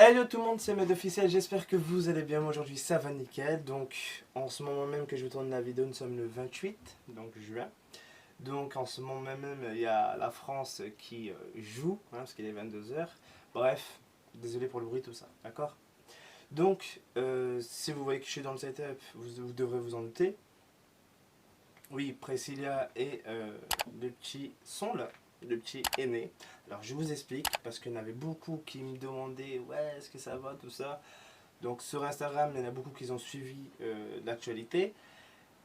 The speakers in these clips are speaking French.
Hello tout le monde, c'est Med Officiel, j'espère que vous allez bien. Moi aujourd'hui ça va nickel. Donc en ce moment même que je tourne la vidéo, nous sommes le 28 donc juin. Donc en ce moment même il y a la France qui joue, hein, parce qu'il est 22 h. Bref, désolé pour le bruit tout ça, d'accord. Donc si vous voyez que je suis dans le setup, vous devrez vous en douter. Oui, Priscilla et le petit sont là, le petit aîné. Alors je vous explique, parce qu'il y en avait beaucoup qui me demandaient ouais, est-ce que ça va, tout ça. Donc sur Instagram, il y en a beaucoup qui ont suivi l'actualité.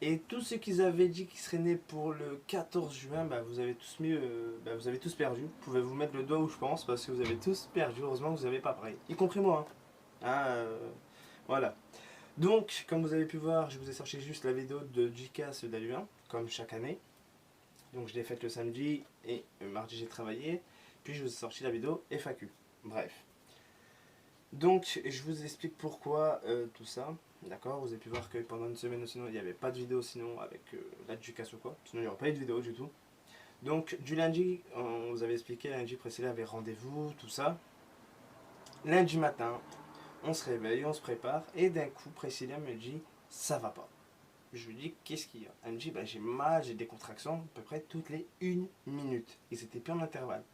Et tous ceux qui avaient dit qu'ils seraient nés pour le 14 juin, bah, vous avez tous mis, vous avez tous perdu. Vous pouvez vous mettre le doigt où je pense, parce que vous avez tous perdu. Heureusement que vous n'avez pas pareil, y compris moi. Hein. Voilà. Donc, comme vous avez pu voir, je vous ai sorti juste la vidéo de JCAS d'Aluin, comme chaque année. Donc je l'ai faite le samedi et mardi j'ai travaillé. Puis je vous ai sorti la vidéo FAQ. Bref. Donc je vous explique pourquoi tout ça. D'accord. Vous avez pu voir que pendant une semaine sinon il n'y avait pas de vidéo sinon avec la JCAS ou quoi. Sinon il n'y aurait pas eu de vidéo du tout. Donc du lundi, on vous avait expliqué, lundi précédent avait rendez-vous, tout ça. Lundi matin, on se réveille, on se prépare et d'un coup Priscilla me dit ça va pas. Je lui dis qu'est-ce qu'il y a. Elle me dit bah, j'ai mal, j'ai des contractions à peu près toutes les 1 minute. Et c'était plus en intervalle.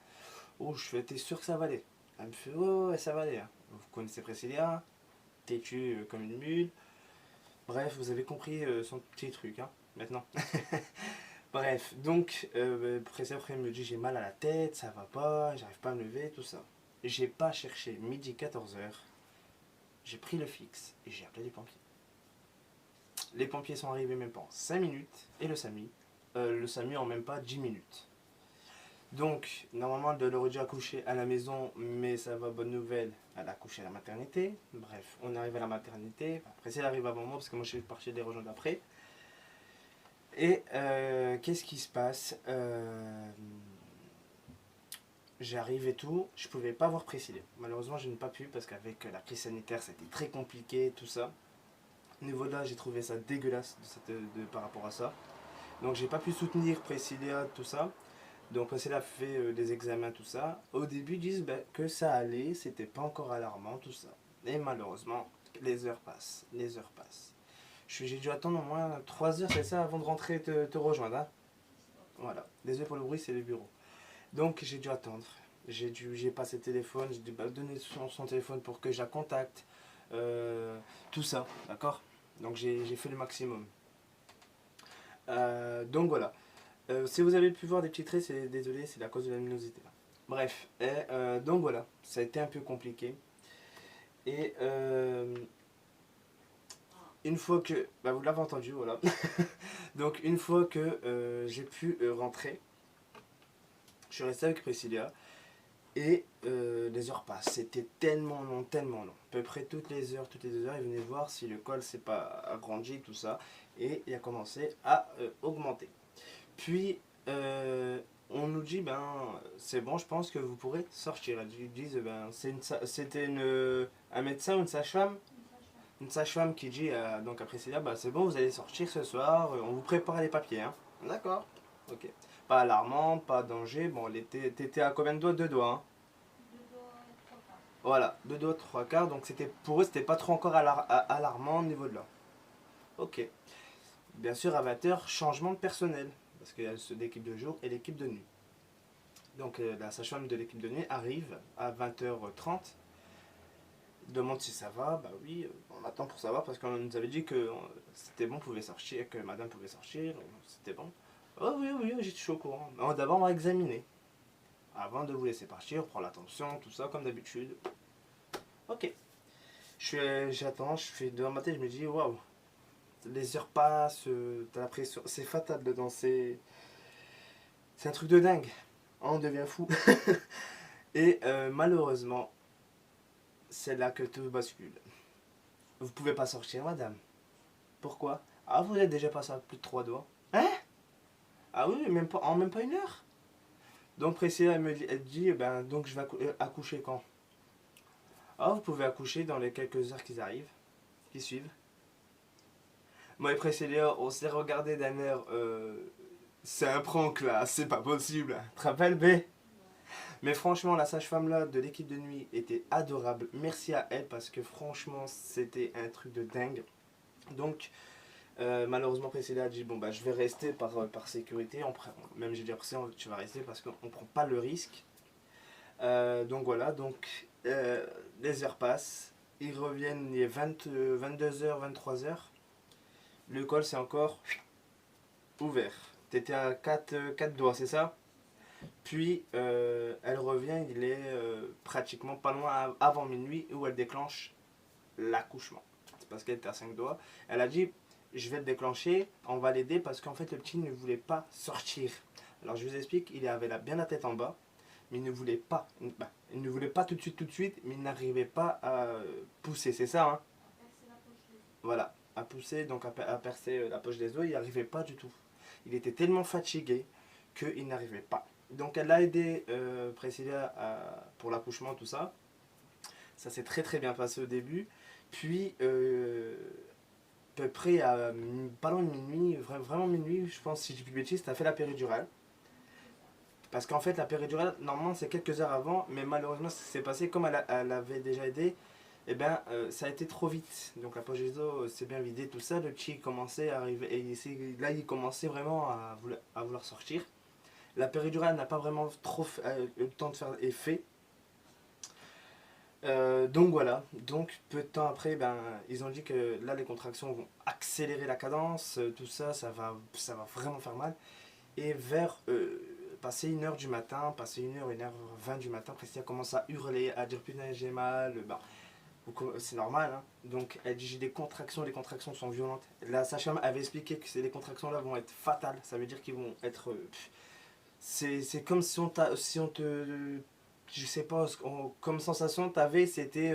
Oh, je fais t'es sûr que ça va aller. Elle me fait ouais, ça va aller. Hein. Vous connaissez Priscilla, têtu comme une mule. Bref, vous avez compris son petit truc hein, maintenant. Bref, donc Priscilla après me dit j'ai mal à la tête, ça va pas, j'arrive pas à me lever, tout ça. J'ai pas cherché midi 14 h. J'ai pris le fixe et j'ai appelé les pompiers. Les pompiers sont arrivés même pas en 5 minutes et le SAMU en même pas 10 minutes. Donc, normalement, elle aurait dû accoucher à la maison, mais ça va, bonne nouvelle, elle a accouché à la maternité. Bref, on arrive à la maternité. Après, elle arrive avant moi, parce que moi, je suis parti les rejoindre après. Et qu'est-ce qui se passe J'arrive et tout, je pouvais pas voir Priscilla. Malheureusement, je n'ai pas pu, parce qu'avec la crise sanitaire, c'était très compliqué, tout ça. Au niveau de là, j'ai trouvé ça dégueulasse par rapport à ça. Donc j'ai pas pu soutenir Priscilla, tout ça. Donc Priscilla a fait des examens, tout ça. Au début, ils disent que ça allait, c'était pas encore alarmant, tout ça. Et malheureusement, les heures passent, les heures passent. J'ai dû attendre au moins 3 heures, c'est ça, avant de rentrer te rejoindre. Hein. Voilà, désolé pour le bruit, c'est le bureau. Donc j'ai dû attendre. J'ai passé le téléphone, j'ai dû donner son téléphone pour que je la contacte. Tout ça, d'accord. Donc j'ai fait le maximum. Donc voilà. Si vous avez pu voir des petits traits, c'est désolé, c'est à cause de la luminosité. Bref, donc voilà, ça a été un peu compliqué. Et une fois que, bah vous l'avez entendu, voilà. Donc une fois que j'ai pu rentrer, je suis resté avec Priscilla. Et les heures passent, c'était tellement long, tellement long. À peu près toutes les heures, toutes les 2 heures, il venait voir si le col s'est pas agrandi, tout ça. Et il a commencé à augmenter. Puis, on nous dit, ben, c'est bon, je pense que vous pourrez sortir. Ils disent, ben, c'était un médecin ou une sage-femme. Une sage-femme qui dit, donc après c'est là, ben, c'est bon, vous allez sortir ce soir, on vous prépare les papiers. Hein. D'accord, ok. Pas alarmant, pas danger. Bon, t'étais à combien de doigts? 2 doigts. Hein. Voilà, 2 doigts, 3 quarts. Donc pour eux, c'était pas trop encore alarmant au niveau de là. Ok. Bien sûr, à 20 h, changement de personnel. Parce qu'il y a l'équipe de jour et l'équipe de nuit. Donc la sage-femme de l'équipe de nuit arrive à 20 h 30. Demande si ça va. Bah oui, on attend pour savoir parce qu'on nous avait dit que c'était bon, pouvait sortir, que madame pouvait sortir. C'était bon. Oh oui, oui, j'étais chaud au courant. D'abord, on va examiner. Avant de vous laisser partir, on prend l'attention, tout ça, comme d'habitude. Ok. J'attends, je fais devant ma tête, je me dis, waouh. Les heures passent, t'as la pression. C'est fatal dedans, c'est un truc de dingue. On devient fou. Et malheureusement, c'est là que tout bascule. Vous pouvez pas sortir, madame. Pourquoi? Ah, vous êtes déjà passé à plus de 3 doigts. Hein? Ah oui, en même pas 1 heure. Donc Priscilla, elle dit, ben, donc je vais accoucher quand? Ah, vous pouvez accoucher dans les quelques heures qui suivent. Moi et Priscilla, on s'est regardé d'un air, c'est un prank là, c'est pas possible. Tu te rappelles, B? Mais franchement, la sage-femme là de l'équipe de nuit était adorable. Merci à elle parce que franchement, c'était un truc de dingue. Donc, malheureusement, Priscilla a dit bon, bah, je vais rester par sécurité. Même j'ai dit après, tu vas rester parce qu'on ne prend pas le risque. Donc voilà, donc les heures passent. Ils reviennent, il est 22h, 23h. Le col, c'est encore ouvert. T'étais à 4 doigts, c'est ça? Puis elle revient, il est pratiquement pas loin avant minuit où elle déclenche l'accouchement. C'est parce qu'elle était à 5 doigts. Elle a dit je vais le déclencher, on va l'aider parce qu'en fait le petit ne voulait pas sortir. Alors je vous explique, il avait bien la tête en bas, mais il ne voulait pas. Il ne voulait pas tout de suite, mais il n'arrivait pas à pousser, c'est ça, hein? Voilà, à pousser, donc à percer la poche des os, il n'y arrivait pas du tout. Il était tellement fatigué qu'il n'arrivait pas. Donc elle a aidé Priscilla pour l'accouchement, tout ça. Ça s'est très bien passé au début. Puis, à peu près à pas loin de minuit, vraiment minuit, je pense, si je dis plus de bêtises, tu as fait la péridurale. Parce qu'en fait, la péridurale, normalement, c'est quelques heures avant, mais malheureusement, ça s'est passé comme elle avait déjà aidé. Et ben, ça a été trop vite. Donc la poche des os s'est bien vidée, tout ça. Le petit commençait à arriver, et là, il commençait vraiment à vouloir sortir. La péridurale n'a pas vraiment trop eu le temps de faire effet. Donc voilà, donc peu de temps après, ben, ils ont dit que là les contractions vont accélérer la cadence, tout ça, ça va vraiment faire mal. Et vers passer 1h du matin, passer 1h 20 du matin, Priscilla commence à hurler, à dire putain j'ai mal, ben, c'est normal, hein. Donc elle dit j'ai des contractions, les contractions sont violentes. La sage-femme avait expliqué que les contractions là vont être fatales, ça veut dire qu'ils vont être... c'est comme si on te je sais pas, comme sensation t'avais, c'était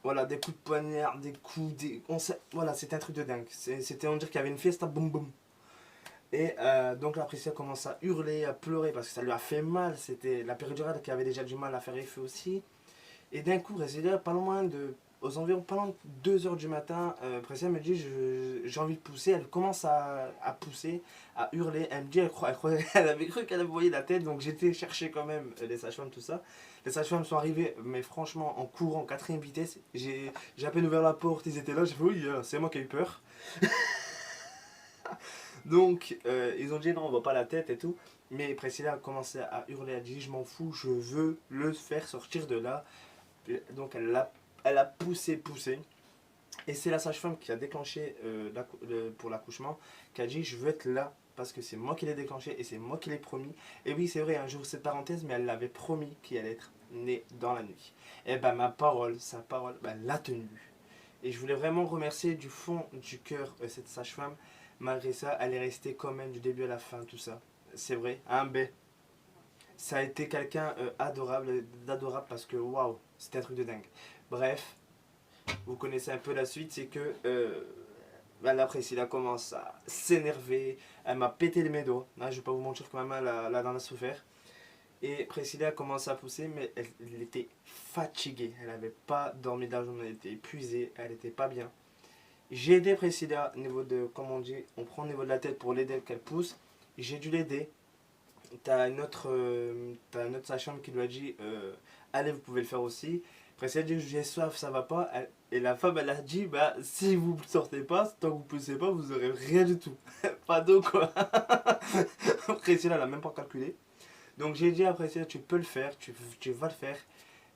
voilà, des coups de poignard, des coups, voilà, c'était un truc de dingue. C'était, on dirait qu'il y avait une fiesta, boum boum. Et donc la Priscilla commence à hurler, à pleurer parce que ça lui a fait mal. C'était la péridurale qui avait déjà du mal à faire effet aussi. Et d'un coup, Priscilla, pas loin de, aux environs, pas loin de 2 heures du matin, Priscilla me dit j'ai envie de pousser. Elle commence à pousser, à hurler. Elle me dit elle avait cru qu'elle avait voyé la tête, donc j'étais chercher quand même les sages-femmes, tout ça. Les sages-femmes sont arrivées, mais franchement, en courant, 4ème vitesse. J'ai à peine ouvert la porte, ils étaient là. J'ai fait oui, c'est moi qui ai eu peur. Donc, ils ont dit non, on voit pas la tête et tout. Mais Priscilla a commencé à hurler, elle a dit je m'en fous, je veux le faire sortir de là. Donc elle a poussé. Et c'est la sage-femme qui a déclenché pour l'accouchement, qui a dit je veux être là parce que c'est moi qui l'ai déclenché et c'est moi qui l'ai promis. Et oui, c'est vrai, un jour cette parenthèse, mais elle l'avait promis qu'il allait être né dans la nuit. Et ben ma parole, sa parole, ben, l'a tenue. Et je voulais vraiment remercier du fond du cœur cette sage-femme. Malgré ça, elle est restée quand même du début à la fin, tout ça. C'est vrai, un B. Ça a été quelqu'un d'adorable parce que waouh, c'était un truc de dingue. Bref, vous connaissez un peu la suite, c'est que là, Priscilla commence à s'énerver, elle m'a pété les médos. Je vais pas vous mentir que ma main là, en a souffert. Et Priscilla commence à pousser, mais elle était fatiguée. Elle n'avait pas dormi de la journée, elle était épuisée, elle n'était pas bien. J'ai aidé Priscilla au niveau de, comme on dit, on prend au niveau de la tête pour l'aider qu'elle pousse. J'ai dû l'aider. T'as une autre sage-femme qui lui a dit allez, vous pouvez le faire aussi. Priscilla a dit j'ai soif, ça va pas. Et la femme elle a dit bah si vous ne sortez pas, tant que vous ne poussez pas, vous aurez rien du tout. Pas d'eau quoi. Priscilla elle a même pas calculé. Donc j'ai dit à Priscilla tu peux le faire, tu vas le faire.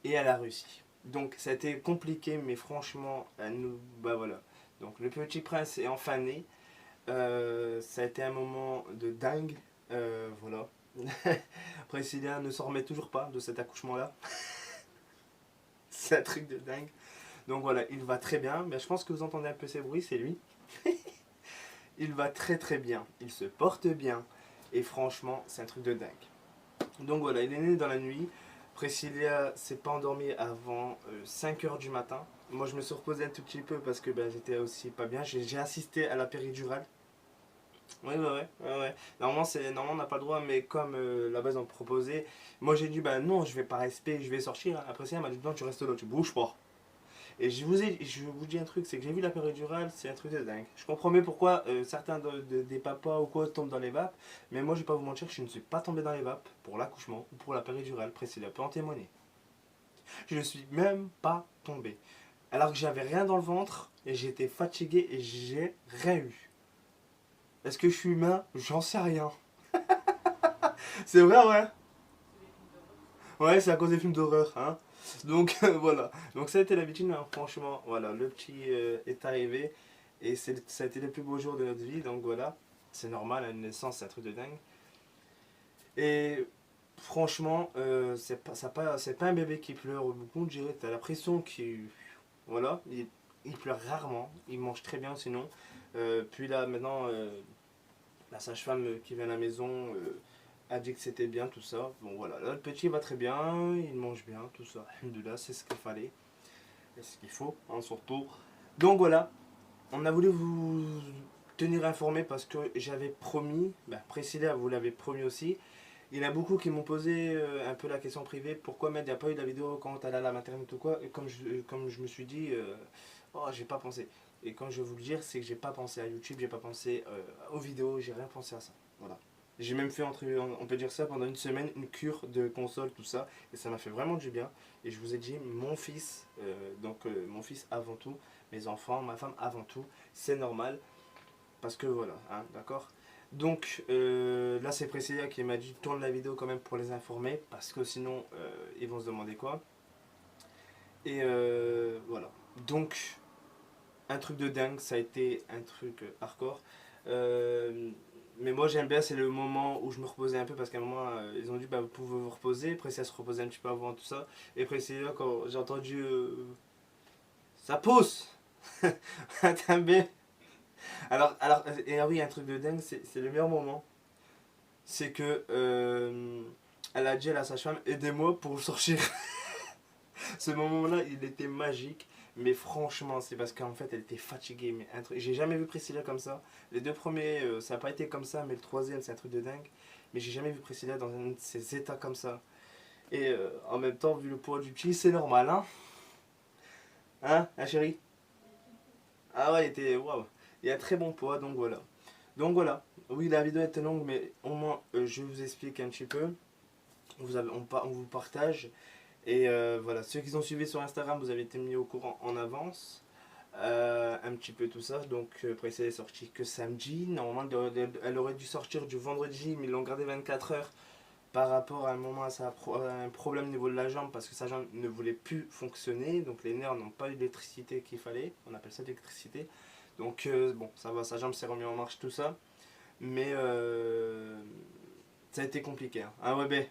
Et elle a réussi. Donc ça a été compliqué, mais franchement, bah voilà. Donc le petit prince est enfin né. Ça a été un moment de dingue. Voilà. Priscilla ne s'en remet toujours pas de cet accouchement-là. C'est un truc de dingue. Donc voilà, il va très bien. Mais je pense que vous entendez un peu ces bruits, c'est lui. Il va très bien. Il se porte bien. Et franchement, c'est un truc de dingue. Donc voilà, il est né dans la nuit. Priscilla s'est pas endormie avant 5h du matin. Moi, je me suis reposé un tout petit peu parce que ben, j'étais aussi pas bien. J'ai assisté à la péridurale. Oui, ouais. Normalement, on n'a pas le droit, mais comme la base en proposait, moi j'ai dit, bah non, je vais pas rester, je vais sortir. Après ça, elle m'a dit, non, tu restes là, tu bouges pas. Et je vous dis un truc, c'est que j'ai vu la péridurale, c'est un truc de dingue. Je comprends mieux pourquoi certains des papas ou quoi tombent dans les vapes, mais moi je vais pas vous mentir, je ne suis pas tombé dans les vapes pour l'accouchement ou pour la péridurale, Priscilla peut en témoigner. Je ne suis même pas tombé. Alors que j'avais rien dans le ventre, et j'étais fatigué et j'ai rien eu. Est-ce que je suis humain? J'en sais rien. C'est vrai, ouais. Ouais, c'est à cause des films d'horreur, hein. Donc voilà. Donc ça a été l'habitude, hein. Franchement, voilà, le petit est arrivé et ça a été le plus beau jour de notre vie. Donc voilà, c'est normal, à une naissance, c'est un truc de dingue. Et franchement, c'est pas un bébé qui pleure beaucoup, je dirais. T'as la pression qui, voilà, il pleure rarement, il mange très bien sinon. Puis là, maintenant, la sage-femme qui vient à la maison a dit que c'était bien tout ça. Bon voilà, là le petit va très bien, il mange bien, tout ça. Alhamdoulilah, c'est ce qu'il fallait, c'est ce qu'il faut, hein, surtout. Donc voilà, on a voulu vous tenir informé parce que j'avais promis, bah, Priscilla vous l'avez promis aussi. Il y en a beaucoup qui m'ont posé un peu la question privée, pourquoi mettre, il n'y a pas eu de la vidéo quand elle allait à la maternité ou quoi. Et comme je me suis dit, oh j'ai pas pensé. Et quand je vais vous le dire, c'est que j'ai pas pensé à YouTube, j'ai pas pensé aux vidéos, j'ai rien pensé à ça. Voilà. J'ai même fait, on peut dire ça, pendant une semaine, une cure de console, tout ça. Et ça m'a fait vraiment du bien. Et je vous ai dit, mon fils, mon fils avant tout, mes enfants, ma femme avant tout, c'est normal. Parce que voilà, hein, d'accord. Donc là c'est Priscilla qui m'a dit tourne la vidéo quand même pour les informer. Parce que sinon ils vont se demander quoi. Et voilà. Donc un truc de dingue, ça a été un truc hardcore. Euh, mais moi j'aime bien, c'est le moment où je me reposais un peu parce qu'à un moment ils ont dit bah, vous pouvez vous reposer. Priscilla se reposait un petit peu avant tout ça. Et Priscilla, quand j'ai entendu ça pousse un bébé. Et ah oui, un truc de dingue, c'est le meilleur moment. C'est que elle a dit à la sage-femme aidez-moi pour le sortir. Ce moment-là, il était magique. Mais franchement, c'est parce qu'en fait, elle était fatiguée. Mais j'ai jamais vu Priscilla comme ça. Les deux premiers, ça n'a pas été comme ça, mais le troisième, c'est un truc de dingue. Mais j'ai jamais vu Priscilla dans un de ces états comme ça. Et en même temps, vu le poids du petit, c'est normal, hein. Hein, chérie? Ah ouais, il était. Waouh. Il a un très bon poids, donc voilà. Donc voilà. Oui, la vidéo était longue, mais au moins, je vous explique un petit peu. On vous partage. Et voilà, ceux qui ont suivi sur Instagram, vous avez été mis au courant en avance. Un petit peu tout ça. Donc, Priscilla est sortie que samedi. Normalement, elle aurait dû sortir du vendredi, mais ils l'ont gardé 24 heures par rapport à un moment à un problème au niveau de la jambe parce que sa jambe ne voulait plus fonctionner. Donc, les nerfs n'ont pas eu l'électricité qu'il fallait. On appelle ça l'électricité. Donc, bon, ça va, sa jambe s'est remise en marche, tout ça. Mais ça a été compliqué. Hein, ouais, ben.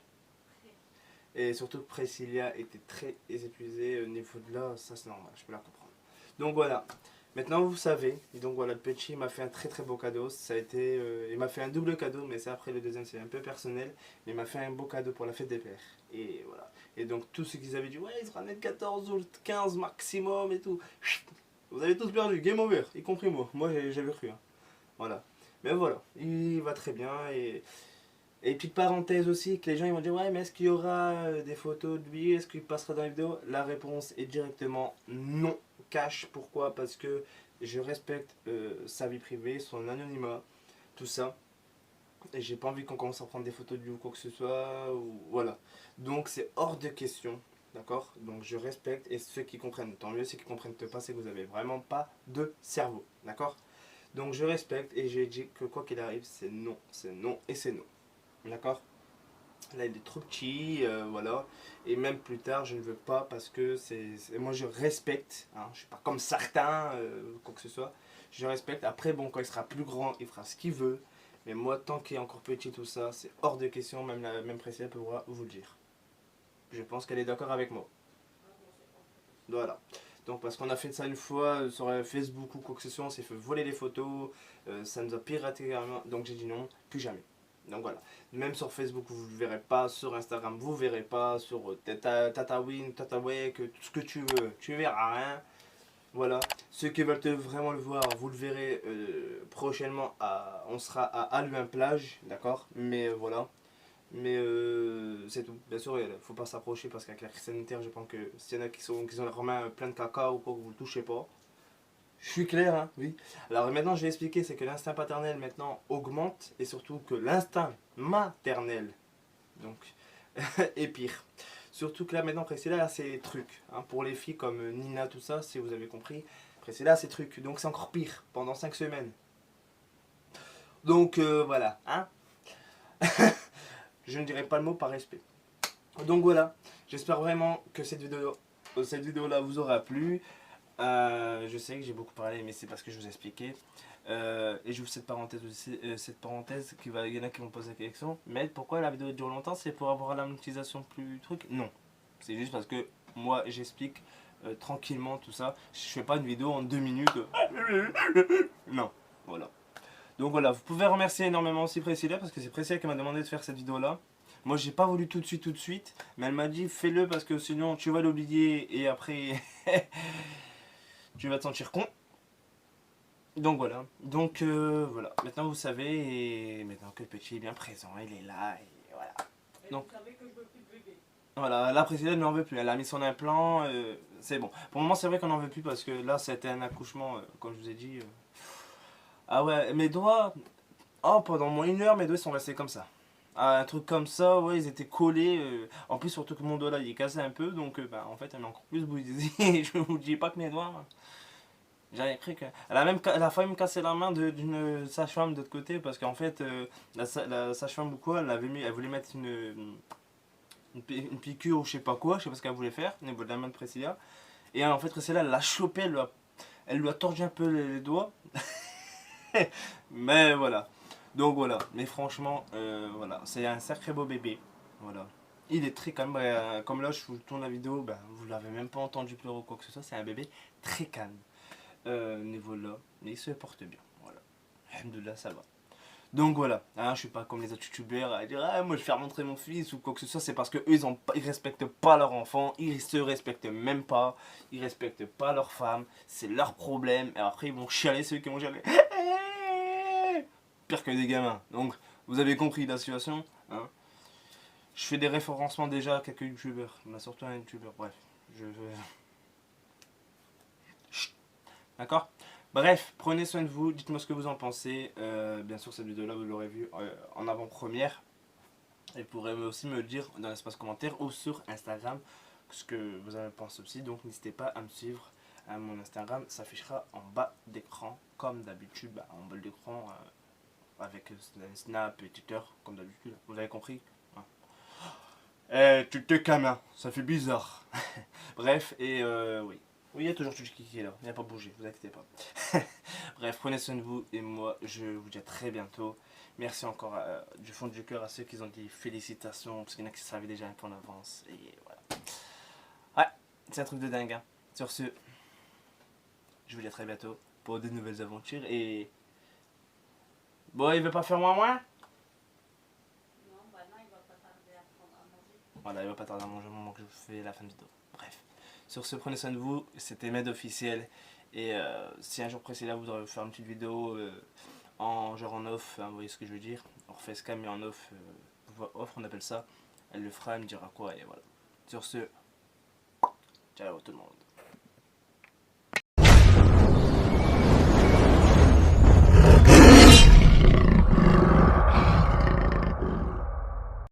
Et surtout que Priscilla était très épuisée au niveau de là, ça c'est normal, je peux la comprendre. Donc voilà, maintenant vous savez, et donc voilà, le petit m'a fait un très très beau cadeau, ça a été, il m'a fait un double cadeau, mais c'est après le deuxième, c'est un peu personnel, mais il m'a fait un beau cadeau pour la fête des pères. Et voilà, et donc tous ceux qui avaient dit, ouais il sera né le 14 ou le 15 maximum et tout, vous avez tous perdu, game over, y compris moi j'avais cru. Hein. Voilà, mais voilà, il va très bien et petite parenthèse aussi, que les gens ils vont dire ouais mais est-ce qu'il y aura des photos de lui, est-ce qu'il passera dans la vidéo? La réponse est directement non, cache. Pourquoi? Parce que je respecte sa vie privée, son anonymat, tout ça. Et j'ai pas envie qu'on commence à prendre des photos de lui ou quoi que ce soit, ou voilà. Donc c'est hors de question, d'accord? Donc je respecte et ceux qui comprennent, tant mieux, ceux qui comprennent pas, c'est que vous avez vraiment pas de cerveau, d'accord? Donc je respecte et j'ai dit que quoi qu'il arrive, c'est non et c'est non. D'accord. Là, il est trop petit, voilà. Et même plus tard, je ne veux pas parce que moi, je respecte. Hein, je suis pas comme certains, quoi que ce soit. Je respecte. Après, bon, quand il sera plus grand, il fera ce qu'il veut. Mais moi, tant qu'il est encore petit, tout ça, c'est hors de question. Même Priscilla pourra vous le dire. Je pense qu'elle est d'accord avec moi. Voilà. Donc, parce qu'on a fait ça une fois sur Facebook ou quoi que ce soit, on s'est fait voler les photos. Ça nous a piraté carrément. Donc, j'ai dit non, plus jamais. Donc voilà, même sur Facebook vous ne verrez pas, sur Instagram vous ne verrez pas, sur Tatawin, Tatawek, tout ce que tu veux, tu verras rien. Voilà, ceux qui veulent vraiment le voir, vous le verrez prochainement, on sera à Aluin Plage, d'accord. Mais voilà, Mais c'est tout. Bien sûr, il faut pas s'approcher parce qu'avec la crise sanitaire, je pense que s'il y en a qui ont leurs mains pleines de caca ou quoi, vous ne touchez pas. Je suis clair, hein, oui. Alors maintenant, je vais expliquer, c'est que l'instinct paternel maintenant augmente et surtout que l'instinct maternel, donc, est pire. Surtout que là maintenant, Priscilla a ses trucs. Hein, pour les filles comme Nina, tout ça, si vous avez compris, Priscilla a ses trucs. Donc c'est encore pire pendant 5 semaines. Donc voilà, hein. Je ne dirai pas le mot par respect. Donc voilà, j'espère vraiment que cette vidéo là vous aura plu. Je sais que j'ai beaucoup parlé, mais c'est parce que je vous ai expliqué. Et j'ouvre cette parenthèse aussi, cette parenthèse il y en a qui vont poser la question. Mais pourquoi la vidéo dure longtemps? C'est pour avoir la monétisation plus truc? Non, c'est juste parce que moi j'explique tranquillement tout ça. Je fais pas une vidéo en 2 minutes. Non, voilà. Donc voilà, vous pouvez remercier énormément aussi Priscilla parce que c'est Priscilla qui m'a demandé de faire cette vidéo là. Moi j'ai pas voulu tout de suite, mais elle m'a dit fais-le parce que sinon tu vas l'oublier et après tu vas te sentir con. Donc voilà, voilà, maintenant vous savez et maintenant que le petit est bien présent, il est là et voilà. Donc voilà, là Priscilla n'en veut plus, elle a mis son implant, c'est bon. Pour le moment c'est vrai qu'on n'en veut plus parce que là c'était un accouchement, comme je vous ai dit. Ah ouais, mes doigts, oh pendant moins 1 heure mes doigts sont restés comme ça. Ah, un truc comme ça, ouais, ils étaient collés. En plus, surtout que mon doigt là, il est cassé un peu, donc bah, en fait, elle m'a encore plus bousillé. Je vous dis pas que mes doigts. J'avais cru que. Elle a failli me casser la main d'une sage-femme de l'autre côté, parce qu'en fait, la sage-femme ou quoi, elle voulait mettre une piqûre ou je sais pas quoi, je sais pas ce qu'elle voulait faire, au niveau de la main de Priscilla. Et en fait, Priscilla, elle l'a chopé, elle lui a tordu un peu les doigts. Mais voilà. Donc voilà, mais franchement, voilà, c'est un sacré beau bébé. Voilà. Il est très calme, comme là je vous tourne la vidéo, ben, vous l'avez même pas entendu pleurer ou quoi que ce soit, c'est un bébé très calme. Niveau là, mais il se porte bien. Voilà. Alhamdoulilah, ça va. Donc voilà, hein, je suis pas comme les autres youtubeurs à dire ah, moi je vais faire montrer mon fils ou quoi que ce soit, c'est parce que eux ils respectent pas leur enfant, ils se respectent même pas, ils respectent pas leur femme, c'est leur problème, et après ils vont chialer ceux qui vont chialer. Pire que des gamins. Donc, vous avez compris la situation. Hein. Je fais des référencements déjà à quelques youtubeurs. On a surtout un youtubeur. Bref. D'accord. Bref, prenez soin de vous. Dites-moi ce que vous en pensez. Bien sûr, cette vidéo-là, vous l'aurez vue en avant-première. Et vous pourrez aussi me le dire dans l'espace commentaire ou sur Instagram ce que vous en pensez aussi. Donc, n'hésitez pas à me suivre. Mon Instagram s'affichera en bas d'écran, comme d'habitude, en bas d'écran. Avec Snap et Twitter, comme d'habitude. Vous avez compris hein. Tu te calmes, ça fait bizarre. Bref, et oui. Oui, il y a toujours Tuchi qui est là, il n'a pas bougé, vous inquiétez pas. Bref, prenez soin de vous et moi, je vous dis à très bientôt. Merci encore du fond du cœur à ceux qui ont dit félicitations, parce qu'il y en a qui savaient déjà un peu en avance. Et voilà. Ouais, c'est un truc de dingue. Hein. Sur ce, je vous dis à très bientôt pour de nouvelles aventures et... Bon, il veut pas faire moins moins? Non, bah non, il va pas tarder à prendre à manger. Voilà, il va pas tarder à manger au moment que je fais la fin de vidéo. Bref. Sur ce, prenez soin de vous. C'était Med officiel. Et si un jour Priscilla voudrait faire une petite vidéo en genre en off, hein, vous voyez ce que je veux dire, en facecam mais en off, off on appelle ça, elle le fera, elle me dira quoi et voilà. Sur ce, ciao tout le monde.